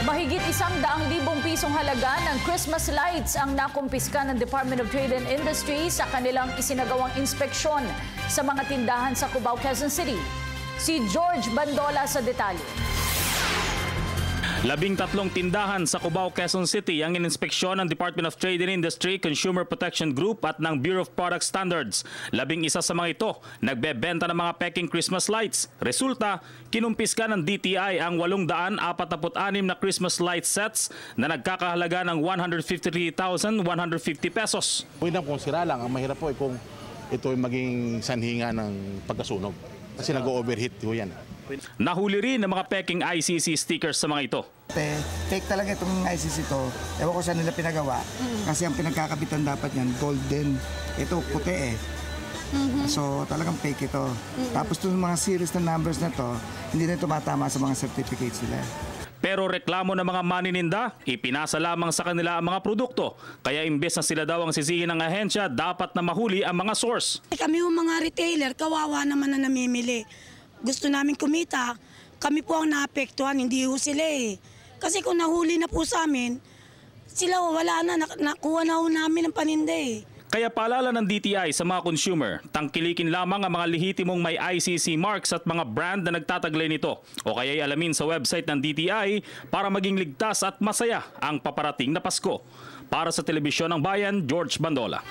Mahigit 100,000 pisong halaga ng Christmas lights ang nakumpiska ng Department of Trade and Industry sa kanilang isinagawang inspeksyon sa mga tindahan sa Cubao, Quezon City. Si George Bandola sa detalye. 13 tindahan sa Cubao, Quezon City ang ininspeksyon ng Department of Trade and Industry, Consumer Protection Group at ng Bureau of Product Standards. 11 sa mga ito nagbebenta ng mga peking Christmas lights. Resulta, kinumpiska ng DTI ang 846 na Christmas light sets na nagkakahalaga ng 153,150 pesos. Unang kung sira lang, ang mahirap po ay kung ito ay maging sanhinga ng pagkasunog. Kasi nag-overheat po yan. Nahuli rin ng mga peking ICC stickers sa mga ito. Fake talaga itong ICC to. Ewan ko saan nila pinagawa. Kasi ang pinagkakabitan dapat yan, golden. Ito, puti eh. So talagang fake ito. Tapos itong mga series na numbers na to, hindi na tumatama sa mga certificates nila. Pero reklamo ng mga manininda, ipinasa lamang sa kanila ang mga produkto. Kaya imbes na sila daw ang sisihin ng ahensya, dapat na mahuli ang mga source. Kami yung mga retailer, kawawa naman na namimili. Gusto namin kumita, kami po ang naapektuhan, hindi ho sila eh. Kasi kung nahuli na po sa amin, sila wala na, nakuha na ho namin ang paninda eh. Kaya paalala ng DTI sa mga consumer, tangkilikin lamang ang mga lehitimong may ICC marks at mga brand na nagtataglay nito. O kaya'y alamin sa website ng DTI para maging ligtas at masaya ang paparating na Pasko. Para sa Telebisyon ng Bayan, George Bandola.